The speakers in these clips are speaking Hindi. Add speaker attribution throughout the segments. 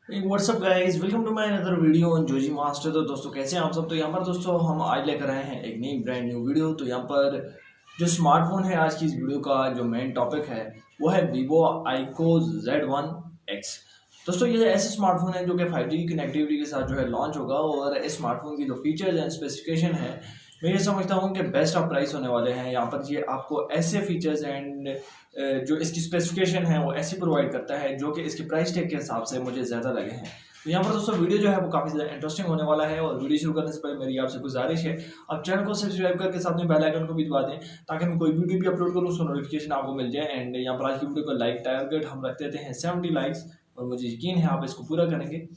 Speaker 1: WhatsApp guys, welcome to my another video on Joji master. तो दोस्तों कैसे हैं आप सब। तो यहाँ पर दोस्तों हम आज लेकर आए हैं एक नई ब्रांड न्यू वीडियो। तो यहाँ पर जो स्मार्टफोन है, आज की इस वीडियो का जो मेन टॉपिक है वो है वीवो आईको Z1X। दोस्तों ये ऐसे स्मार्टफोन है जो कि 5G की कनेक्टिविटी के साथ जो है लॉन्च होगा, और इस स्मार्टफोन की जो फीचर्स एंड स्पेसिफिकेशन है मैं ये समझता हूँ कि बेस्ट ऑफ प्राइस होने वाले हैं। यहाँ पर ये आपको ऐसे फीचर्स एंड जो इसकी स्पेसिफिकेशन है वो ऐसी प्रोवाइड करता है जो कि इसकी प्राइस टैग के हिसाब से मुझे ज़्यादा लगे हैं। तो यहाँ पर दोस्तों वीडियो जो है वो काफ़ी ज़्यादा इंटरेस्टिंग होने वाला है, और वीडियो शुरू करने से पहले मेरी आपसे गुजारिश है आप चैनल को सब्सक्राइब करके साथ में बेल आइकन को भी दबा दें, ताकि मैं कोई वीडियो भी अपलोड करूँ उसका नोटिफिकेशन आपको मिल जाए। एंड यहाँ पर आज की वीडियो को लाइक टारगेट हम रख देते हैं 70 लाइक्स, और मुझे यकीन है आप इसको पूरा करेंगे।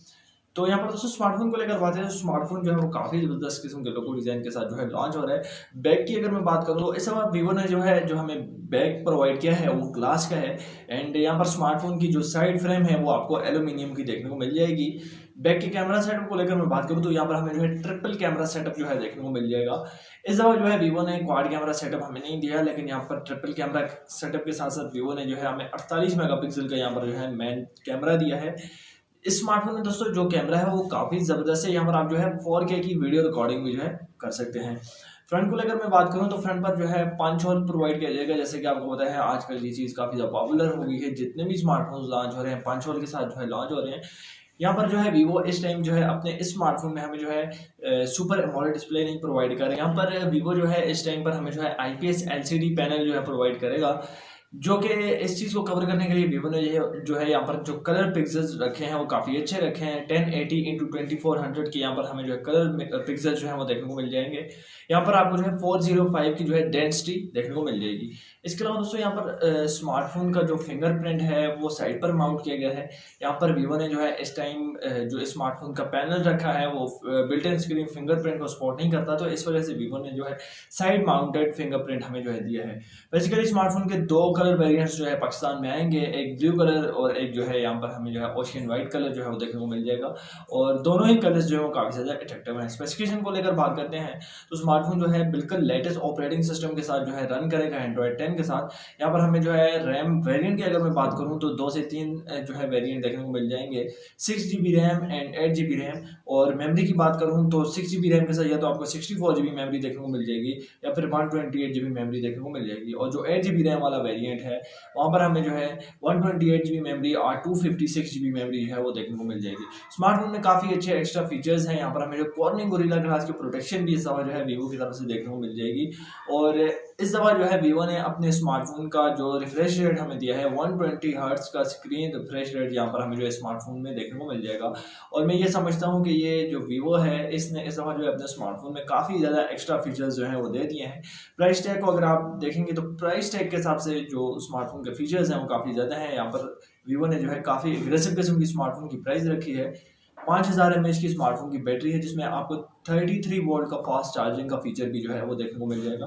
Speaker 1: तो यहाँ पर दोस्तों स्मार्टफोन को लेकर बात है, तो स्मार्टफोन जो है वो काफ़ी ज़बरदस्त किस्म के लोगो डिज़ाइन के साथ जो है लॉन्च हो रहा है। बैग की अगर मैं बात करूँ तो इस समय वीवो ने जो है जो हमें बैग प्रोवाइड किया है वो ग्लास का है। एंड यहाँ पर स्मार्टफोन की जो साइड फ्रेम है वो आपको एल्यूमिनियम की देखने को मिल जाएगी। बैक के कैमरा सेटअप को लेकर मैं बात करूँ तो यहाँ पर हमें जो है ट्रिपल कैमरा सेटअप जो है देखने को मिल जाएगा। इस दफ़ा जो है वीवो ने क्वाड कैमरा सेटअप हमें नहीं दिया, लेकिन यहाँ पर ट्रिपल कैमरा सेटअप के साथ साथ वीवो ने जो है हमें 48 मेगापिक्सल का यहाँ पर जो है मेन कैमरा दिया है। इस स्मार्टफोन में दोस्तों जो कैमरा है वो काफ़ी ज़बरदस्त है। यहाँ पर आप जो है 4K की वीडियो रिकॉर्डिंग भी जो है कर सकते हैं। फ्रंट को लेकर मैं बात करूँ तो फ्रंट पर जो है पंच होल प्रोवाइड किया जाएगा। जैसे कि आपको पता है आजकल ये चीज़ काफ़ी ज़्यादा पॉपुलर हो गई है, जितने भी स्मार्टफोन लॉन्च हो रहे हैं पंच होल के साथ जो है लॉन्च हो रहे हैं। यहाँ पर जो है वीवो इस टाइम जो है अपने इस स्मार्टफोन में हमें जो है सुपर एमोलेड डिस्प्ले नहीं प्रोवाइड कर रहे हैं। यहाँ पर वीवो जो है इस टाइम पर हमें जो है IPS LCD पैनल जो है प्रोवाइड करेगा, जो कि इस चीज़ को कवर करने के लिए वीवो ने जो है यहाँ पर जो कलर पिक्सल्स रखे हैं वो काफ़ी अच्छे रखे हैं। 1080 इंटू 2400 के यहाँ पर हमें जो है कलर पिक्सल्स जो है वो देखने को मिल जाएंगे। यहाँ पर आपको जो है 405 की जो है डेंसिटी देखने को मिल जाएगी। इसके अलावा दोस्तों यहाँ पर स्मार्टफोन का जो फिंगरप्रिंट है वो साइड पर माउंट किया गया है। यहाँ पर वीवो ने जो है इस टाइम जो स्मार्टफोन का पैनल रखा है वो बिल्ट इन स्क्रीन फिंगरप्रिंट को सपोर्ट नहीं करता, तो इस वजह से वीवो ने जो है साइड माउंटेड फिंगरप्रिंट हमें जो है दिया है। बेसिकली स्मार्टफोन के दो कलर वेरिएंट्स जो है पाकिस्तान में आएंगे, एक ब्लू कलर और एक जो है यहाँ पर हमें जो है ओशियन वाइट कलर जो है वो देखने को मिल जाएगा, और दोनों ही कलर्स जो है वो काफ़ी ज़्यादा अट्रैक्टिव हैं। स्पेसिफिकेशन को लेकर बात करते हैं तो स्मार्टफोन जो है बिल्कुल लेटेस्ट ऑपरेटिंग सिस्टम के साथ जो है रन करेगा एंड्रॉयड 10 के साथ। यहाँ पर हमें जो है रैम वेरिएंट की अगर मैं बात करूँ तो 2 से 3 जो है वेरिएंट देखने को मिल जाएंगे, 6GB RAM and 8GB RAM. और मेमोरी की बात करूँ तो 6GB रैम के साथ या तो आपको 64GB मेमोरी देखने को मिल जाएगी, या फिर 128GB मेमोरी देखने को मिल जाएगी। और जो 8GB रैम वाला वेरिएंट है वहाँ पर हमें जो है 128GB मेमोरी और 256GB मेमोरी जो है वो देखने को मिल जाएगी। स्मार्टफोन में काफ़ी अच्छे एक्स्ट्रा फीचर्स हैं। यहाँ पर हमें जो कॉर्निंग गोरिल्ला ग्लास की प्रोटेक्शन भी इस दफ़ा जो है वीवो की तरफ से देखने को मिल जाएगी। और इस दफ़ा जो है वीवो ने अपने स्मार्टफोन का जो रिफ्रेश रेट हमें दिया है 120 हर्ट्ज का स्क्रीन रिफ्रेश रेट यहाँ पर हमें जो है स्मार्टफोन में देखने को मिल जाएगा। और मैं ये समझता हूँ कि ये जो वीवो है इसने इस दफ़ा जो है अपने स्मार्टफोन में काफ़ी ज़्यादा एक्स्ट्रा फीचर्स जो है वो दे दिए हैं। प्राइस टैग को अगर आप देखेंगे तो प्राइस टैग के हिसाब से जो स्मार्टफोन के फीचर्स हैं वो काफ़ी ज़्यादा हैं। यहाँ पर वीवो ने जो है काफ़ी एग्रेसिव किस्म की स्मार्टफोन की प्राइस रखी है। 5000 mAh की स्मार्टफोन की बैटरी है, जिसमें आपको 33 वोल्ट का फास्ट चार्जिंग का फीचर भी जो है वो देखने को मिल जाएगा।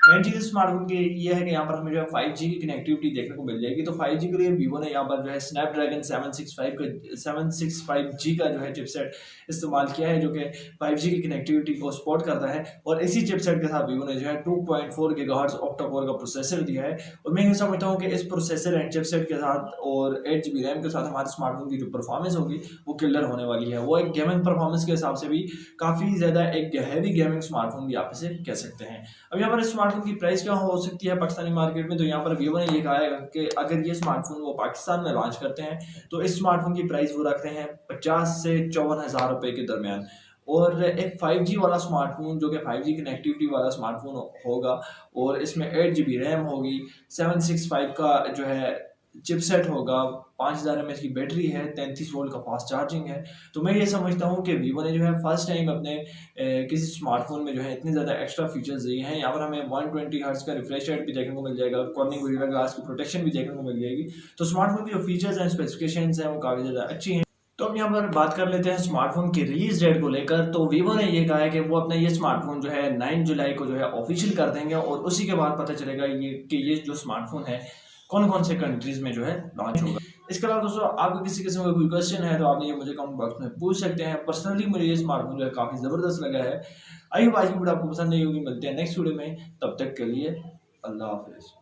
Speaker 1: मेन चीज़ स्मार्टफोन की ये है कि यहाँ पर हमें जो है 5G की कनेक्टिविटी देखने को मिल जाएगी। तो 5G के लिए वीवो ने यहाँ पर जो है स्नैपड्रैगन 765G का जो है चिपसेट इस्तेमाल किया है, जो कि 5G की कनेक्टिविटी को सपोर्ट करता है। और इसी चिपसेट के साथ वीवो ने जो है 2.4 GHz ऑक्टा कोर का प्रोसेसर दिया है। और मैं ये समझता हूँ कि इस प्रोसेसर एंड चिपसेट के साथ और 8GB रैम के साथ हमारे स्मार्टफोन की जो परफॉर्मेंस होगी वो किलर होने वाली है। वो एक गेमिंग परफॉर्मेंस के हिसाब से भी काफ़ी ज़्यादा एक हैवी गेमिंग स्मार्टफोन भी आप इसे कह सकते हैं। अब यहाँ पर स्मार्टफोन की प्राइस क्या हो सकती है पाकिस्तानी मार्केट में, तो यहाँ पर वीवो ने ये कहा है कि अगर ये स्मार्टफोन वो पाकिस्तान में लॉन्च करते हैं तो इस स्मार्टफोन की प्राइस वो रखते हैं 50 से 54,000 रुपये के दरमियान। और एक 5G वाला स्मार्टफोन जो कि 5G कनेक्टिविटी वाला स्मार्टफोन होगा, और इसमें 8GB रैम होगी, 765 का जो है चिपसेट होगा, 5000 mAh की बैटरी है, 33 वोल्ट का फास्ट चार्जिंग है। तो मैं ये समझता हूँ कि वीवो ने जो है फर्स्ट टाइम अपने किसी स्मार्टफोन में जो है इतने ज़्यादा एक्स्ट्रा फीचर्स दिए हैं। यहाँ पर हमें 120 हर्ट्ज का रिफ्रेश रेट भी देखने को मिल जाएगा, कॉर्निंग गोरिल्ला ग्लास की प्रोटेक्शन भी देखने को मिल जाएगी। तो स्मार्टफोन की जो फीचर्स हैं स्पेसिफिकेशंस हैं वो काफ़ी ज़्यादा अच्छी हैं। तो अब यहाँ पर बात कर लेते हैं स्मार्टफोन की रिलीज डेट को लेकर। तो वीवो ने ये कहा है कि वो अपना ये स्मार्टफोन जो है 9 जुलाई को जो है ऑफिशियल कर देंगे, और उसी के बाद पता चलेगा ये जो स्मार्टफोन है कौन कौन से कंट्रीज में जो है लॉन्च होगा। इसके अलावा दोस्तों आपको किसी किस्म का कोई क्वेश्चन है तो आप ये मुझे कमेंट बॉक्स में पूछ सकते हैं। पर्सनली मुझे ये स्मार्टफोन जो है काफ़ी ज़बरदस्त लगा है। आई होप आज की वीडियो आपको पसंद नहीं होगी। मिलते हैं नेक्स्ट वीडियो में, तब तक के लिए अल्लाह हाफिज़।